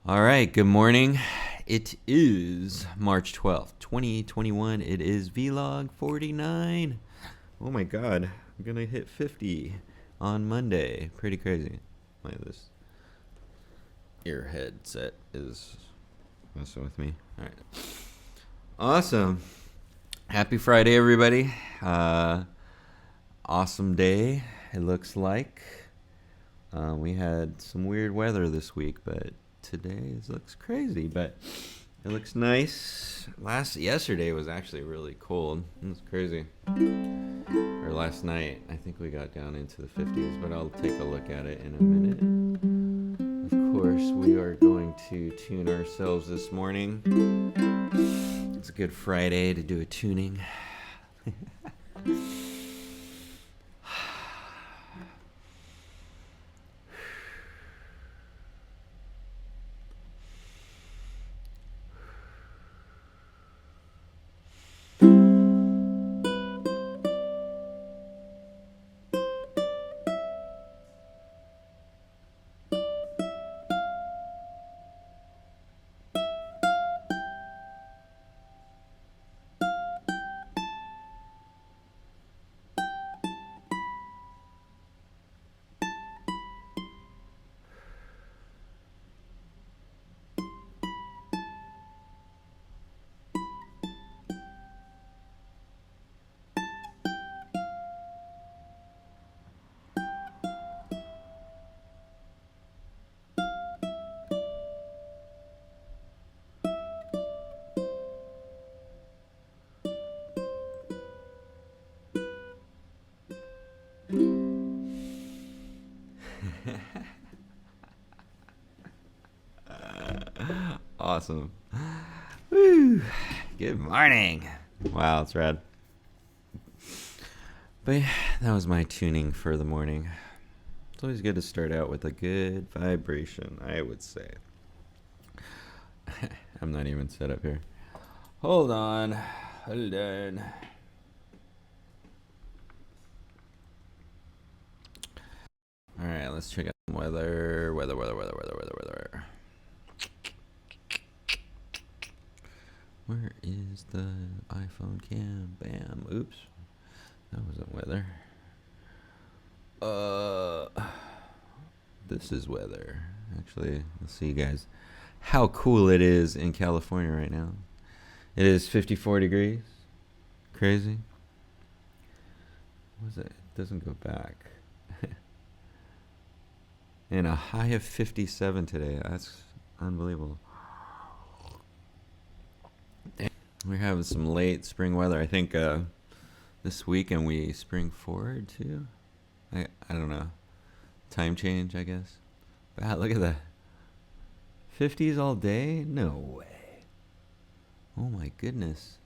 All right, good morning. It is March 12th, 2021. It is vlog 49. Oh my god, I'm gonna hit 50 on Monday. Pretty crazy. This ear headset is messing with me. All right. Awesome. Happy Friday, everybody. Awesome day, it looks like. We had some weird weather this week, but today looks crazy, but it looks nice. Yesterday was actually really cold. It was crazy. Or last night, I think we got down into the 50s, but I'll take a look at it in a minute. Of course, we are going to tune ourselves this morning. It's a good Friday to do a tuning. Awesome. Woo. Good morning. Wow, it's rad. But yeah, that was my tuning for the morning. It's always good to start out with a good vibration, I would say. I'm not even set up here. Hold on. All right, let's check out some weather. Where is the iPhone cam? Bam. Oops. That wasn't weather. This is weather. Actually, let's see, guys, how cool it is in California right now. It is 54 degrees. Crazy. What was it? It doesn't go back. And a high of 57 today. That's unbelievable. We're having some late spring weather. I think this weekend we spring forward too. I don't know. Time change, I guess. But look at that. 50s all day? No way. Oh my goodness.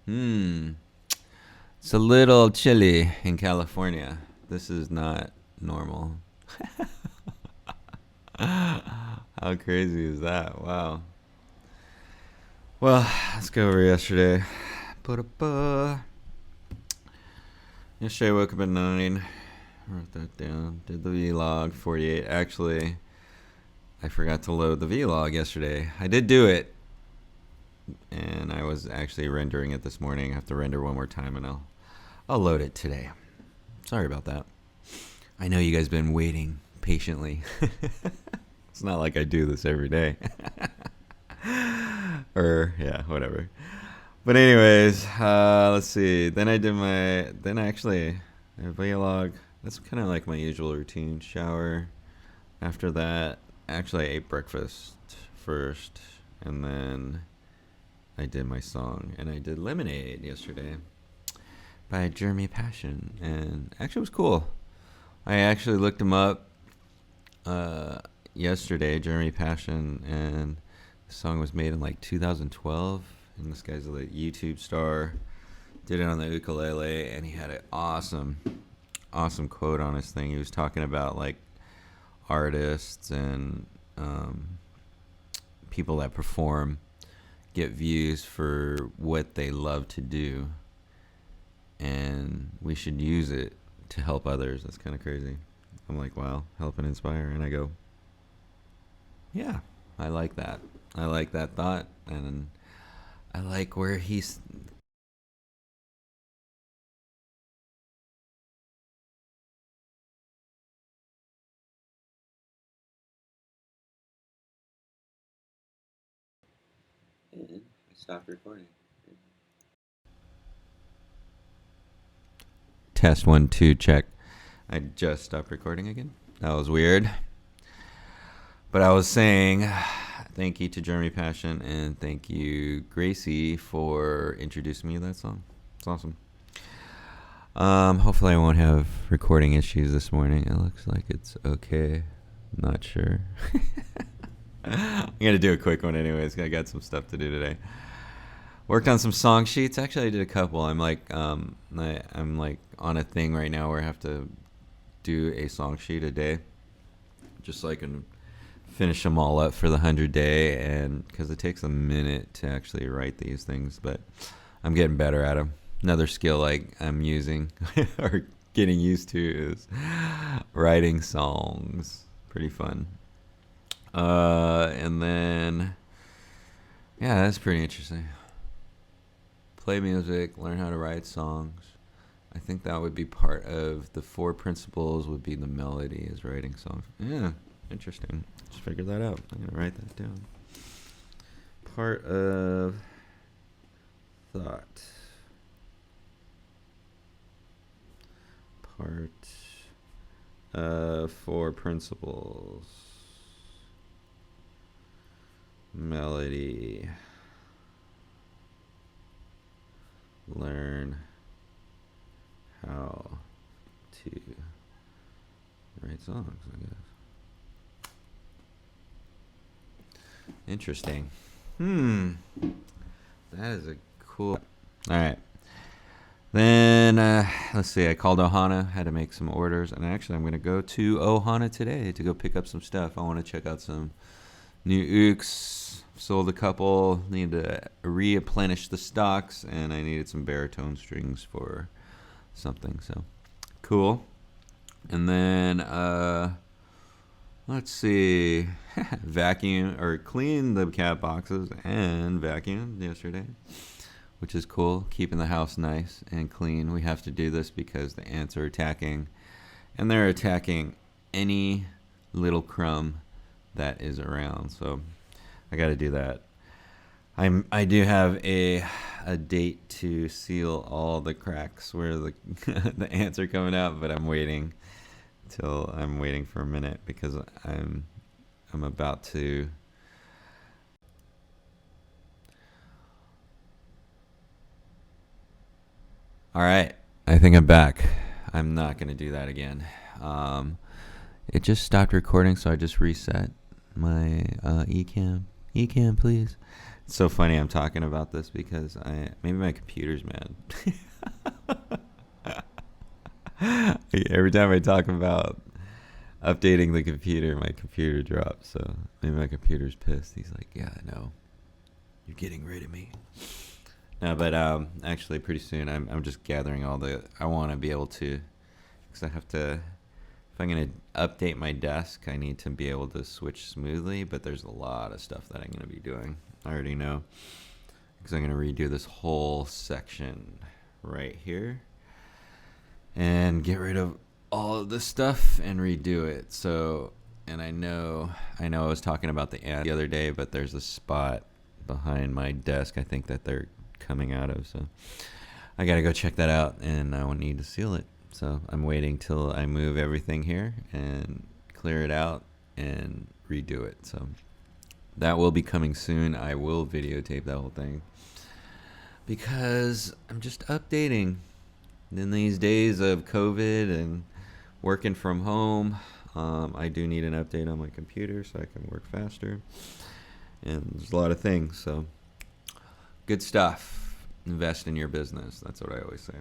It's a little chilly in California. This is not normal. How crazy is that? Wow. Well, let's go over yesterday. Yesterday I woke up at 9. Wrote that down. Did the vlog 48. Actually, I forgot to load the vlog yesterday. I did do it. And I was actually rendering it this morning. I have to render one more time and I'll load it today. Sorry about that. I know you guys have been waiting patiently. It's not like I do this every day. Or yeah, whatever. But anyways, let's see. Then I actually a vlog. That's kind of like my usual routine. Shower. After that, actually I ate breakfast first, and then I did my song, and I did Lemonade yesterday by Jeremy Passion, and actually it was cool. I actually looked him up yesterday, Jeremy Passion, and the song was made in like 2012, and this guy's a YouTube star. Did it on the ukulele, and he had an awesome quote on his thing. He was talking about like artists and people that perform get views for what they love to do, and we should use it to help others. That's kind of crazy. I'm like, wow, help and inspire. And I go, yeah, I like that. I like that thought, and I like where he's. I stopped recording. Test 1 2 check. I just stopped recording again. That was weird. But I was saying, thank you to Jeremy Passion and thank you Gracie for introducing me to that song. It's awesome. Hopefully I won't have recording issues this morning. It looks like it's okay. I'm not sure. I'm gonna do a quick one anyways. I got some stuff to do today. Worked on some song sheets. Actually, I did a couple. I'm like on a thing right now where I have to do a song sheet a day, just so I can finish them all up for the 100-day, and because it takes a minute to actually write these things, but I'm getting better at them. Another skill I'm using or getting used to is writing songs. Pretty fun. And then, yeah, that's pretty interesting. Play music, learn how to write songs. I think that would be part of the 4 principles would be the melody is writing songs. Yeah, interesting. Just figure that out. I'm going to write that down. Part of thought. Part of 4 principles. Melody. Learn how to write songs, I guess. Interesting. That is a cool. All right. Then, let's see. I called Ohana, had to make some orders. And actually, I'm going to go to Ohana today to go pick up some stuff. I want to check out some new ooks. Sold a couple. Need to replenish the stocks. And I needed some baritone strings for something. So, cool. And then, let's see. Vacuum or clean the cat boxes and vacuum yesterday, which is cool. Keeping the house nice and clean. We have to do this because the ants are attacking, and they're attacking any little crumb that is around. So I got to do that. I do have a date to seal all the cracks where the the ants are coming out, but I'm waiting for a minute because I'm about to. All right, I think I'm back. I'm not going to do that again. It just stopped recording, so I just reset my Ecamm. Ecamm, please. It's so funny I'm talking about this because maybe my computer's mad. Every time I talk about updating the computer, my computer drops. So maybe my computer's pissed. He's like, yeah, I know. You're getting rid of me. No, but actually, pretty soon I'm just gathering all the. I want to be able to, because I have to. If I'm gonna update my desk, I need to be able to switch smoothly. But there's a lot of stuff that I'm gonna be doing. I already know, because I'm gonna redo this whole section right here, and get rid of all of this stuff and redo it. So, and I know I was talking about the ant the other day, but there's a spot behind my desk I think that they're coming out of, so I gotta go check that out, and I will need to seal it. So I'm waiting till I move everything here and clear it out and redo it. So that will be coming soon. I will videotape that whole thing because I'm just updating. In these days of COVID and working from home, I do need an update on my computer so I can work faster, and there's a lot of things. So good stuff. Invest in your business. That's what I always say.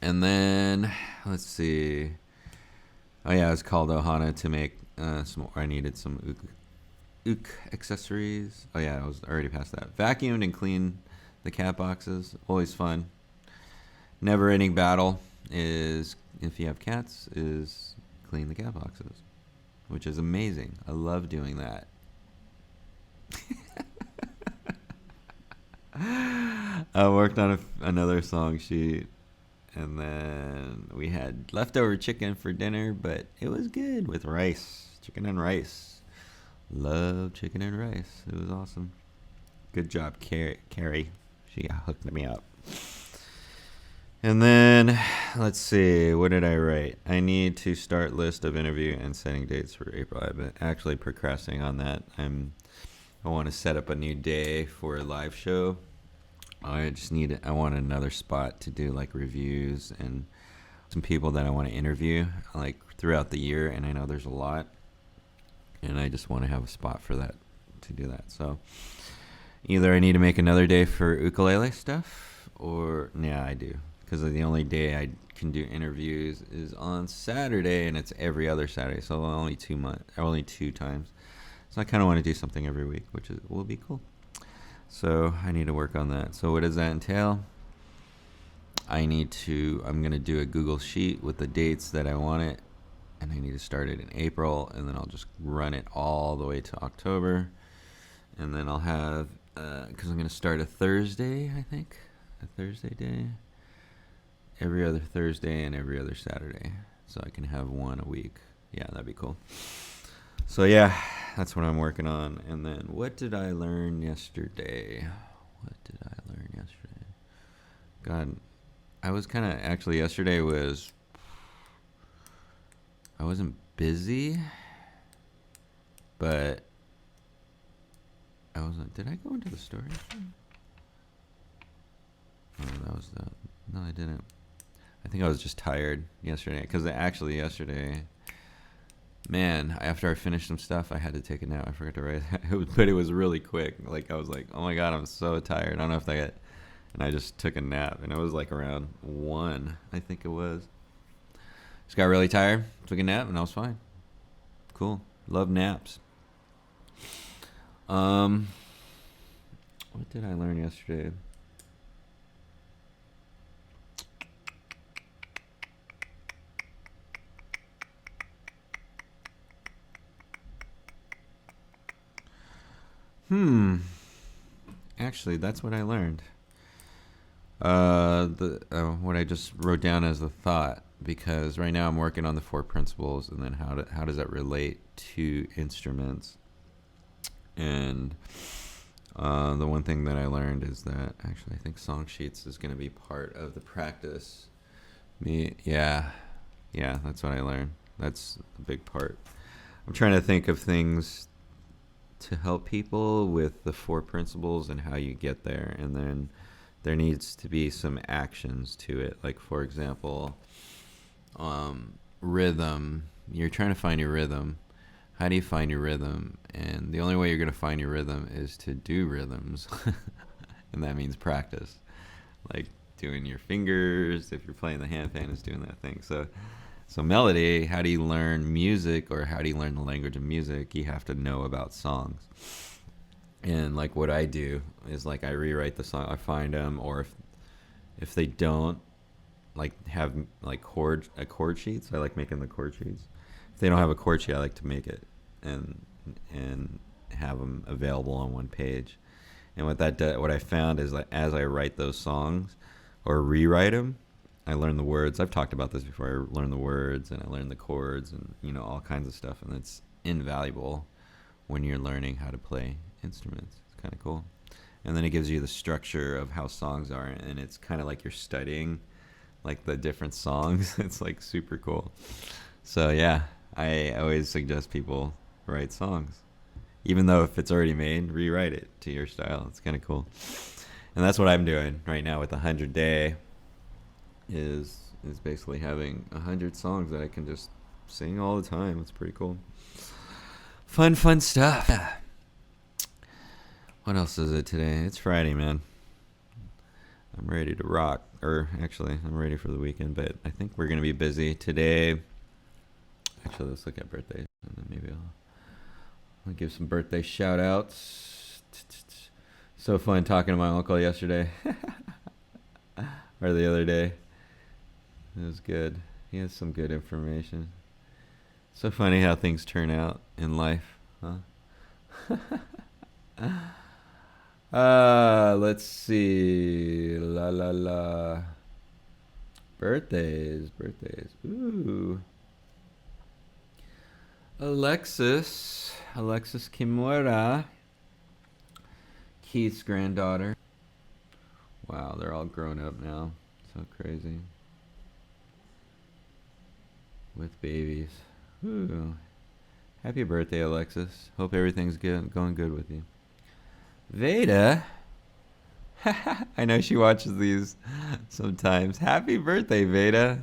And then let's see. Oh yeah, I was called Ohana to make some. I needed some ook accessories. Oh yeah, I was already past that. Vacuumed and cleaned the cat boxes. Always fun. Never-ending battle is, if you have cats, is clean the cat boxes. which is amazing. I love doing that. I worked on another song sheet, and then we had leftover chicken for dinner, but it was good with rice, chicken and rice. Love chicken and rice. It was awesome. Good job, Carrie. She hooked me up. And then, let's see, what did I write? I need to start list of interview and setting dates for April. I've been actually procrastinating on that. I want to set up a new day for a live show. I want another spot to do like reviews and some people that I want to interview like throughout the year, and I know there's a lot, and I just want to have a spot for that, to do that. So either I need to make another day for ukulele stuff, or yeah, I do, because the only day I can do interviews is on Saturday, and it's every other Saturday, so only 2 times. So I kind of want to do something every week, which will be cool. So I need to work on that. So what does that entail? I'm going to do a Google Sheet with the dates that I want it, and I need to start it in April, and then I'll just run it all the way to October. And then I'll have, because I'm going to start a Thursday, I think, a Thursday day, every other Thursday and every other Saturday. So I can have one a week. Yeah, that'd be cool. So yeah, that's what I'm working on. And then what did I learn yesterday? God, I was kind of, actually yesterday I wasn't busy, but did I go into the story? Oh, no, I didn't. I think I was just tired yesterday, because actually yesterday, man, after I finished some stuff, I had to take a nap. I forgot to write that, but it was really quick. Like, I was like, oh my God, I'm so tired. I don't know if and I just took a nap, and it was like around 1, I think it was. Just got really tired, took a nap, and I was fine. Cool. Love naps. What did I learn yesterday? Actually, that's what I learned. What I just wrote down as a thought, because right now I'm working on the 4 principles, and then how does that relate to instruments? And the one thing that I learned is that actually I think song sheets is going to be part of the practice. Yeah, that's what I learned. That's a big part. I'm trying to think of things to help people with the 4 principles and how you get there, and then there needs to be some actions to it. Like, for example, rhythm. You're trying to find your rhythm. How do you find your rhythm? And the only way you're going to find your rhythm is to do rhythms. And that means practice. Like doing your fingers. If you're playing the handpan, is doing that thing. So melody, how do you learn music, or how do you learn the language of music? You have to know about songs. And like what I do is like I rewrite the song, I find them, or if they don't like have like chord sheets, I like making the chord sheets. If they don't have a chord sheet, I like to make it and have them available on one page. And what I found is that as I write those songs or rewrite them, I learn the words. I've talked about this before. I learn the words and I learn the chords and all kinds of stuff, and it's invaluable when you're learning how to play instruments. It's kind of cool. And then it gives you the structure of how songs are, and it's kind of like you're studying like the different songs. It's like super cool. So yeah, I always suggest people write songs. Even though if it's already made, rewrite it to your style. It's kind of cool. And that's what I'm doing right now with the 100 Day is basically having 100 songs that I can just sing all the time. It's pretty cool. Fun stuff. What else is it today? It's Friday, man. I'm ready to rock. Or actually, I'm ready for the weekend, but I think we're going to be busy today. Actually, let's look at birthdays, and then maybe I'll give some birthday shout outs. So fun talking to my uncle yesterday. Or the other day. It was good. He has some good information. So funny how things turn out in life, huh? Let's see. La la la. Birthdays. Ooh. Alexis Kimura, Keith's granddaughter. Wow, they're all grown up now. So crazy. With babies. Ooh. Happy birthday, Alexis. Hope everything's going good with you. Veda. I know she watches these sometimes. Happy birthday, Veda.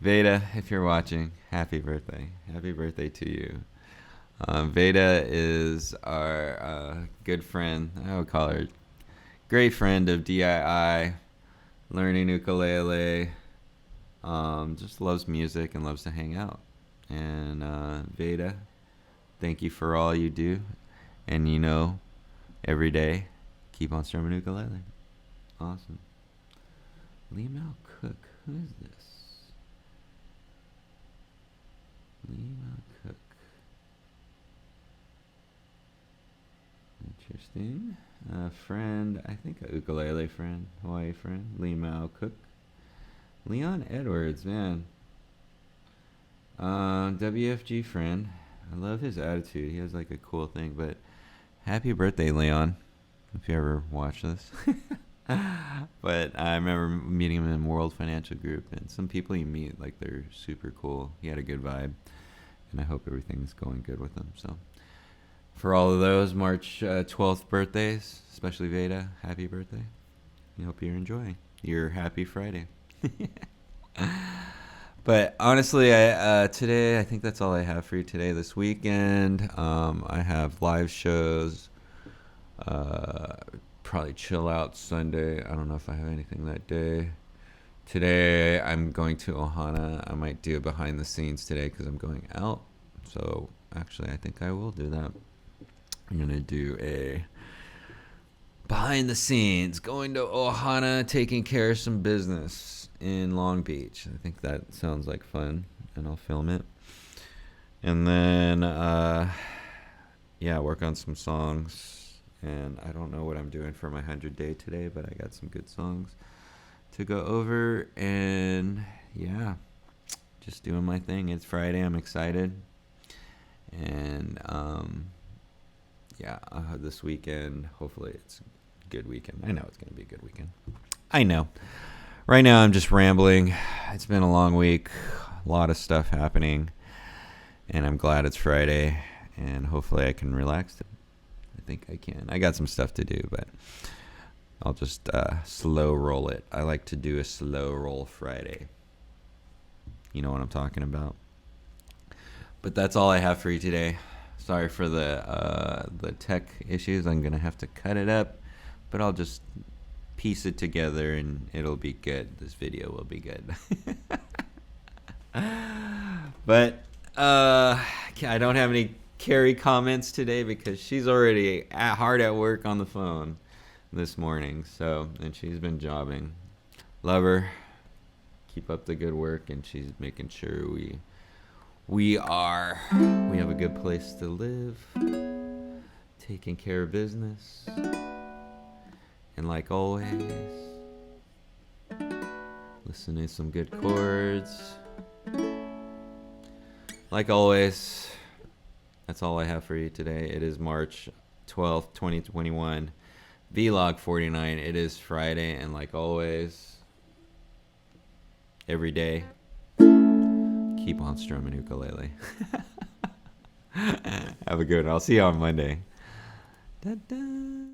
Veda, if you're watching, happy birthday. Happy birthday to you. Veda is our good friend. I would call her great friend of DII, learning ukulele. Just loves music and loves to hang out. And Veda, thank you for all you do. And every day, keep on strumming ukulele. Awesome. Lee Mal Cook, who is this? Lee Cook. Interesting. Friend, I think a ukulele friend, Hawaii friend, Lee Mao Cook. Leon Edwards, man. WFG friend. I love his attitude. He has like a cool thing, but happy birthday, Leon. If you ever watch this. But I remember meeting him in World Financial Group, and some people you meet, like, they're super cool. He had a good vibe, and I hope everything's going good with him. So for all of those March 12th birthdays, especially Veda, happy birthday. I hope you're enjoying your happy Friday. But honestly, today, I think that's all I have for you today. This weekend, I have live shows. Probably chill out Sunday. I don't know if I have anything that day. Today, I'm going to Ohana. I might do a behind the scenes today because I'm going out. So actually, I think I will do that. I'm going to do a behind the scenes, going to Ohana, taking care of some business in Long Beach. I think that sounds like fun, and I'll film it. And then, work on some songs. And I don't know what I'm doing for my 100 day today, but I got some good songs to go over. And just doing my thing. It's Friday. I'm excited. And this weekend, hopefully it's a good weekend. I know it's going to be a good weekend. I know. Right now I'm just rambling. It's been a long week. A lot of stuff happening. And I'm glad it's Friday. And hopefully I can relax today. I think I can. I got some stuff to do, but I'll just slow roll it. I like to do a slow roll Friday. You know what I'm talking about. But that's all I have for you today. Sorry for the tech issues. I'm going to have to cut it up, but I'll just piece it together and it'll be good. This video will be good. But I don't have any Carrie comments today because she's already hard at work on the phone this morning. And she's been jobbing. Love her. Keep up the good work, and she's making sure we have a good place to live, taking care of business, and like always, listening to some good chords. Like always, that's all I have for you today. It is March 12th, 2021, Vlog 49. It is Friday, and like always, every day, keep on strumming ukulele. Have a good one. I'll see you on Monday. Da-da.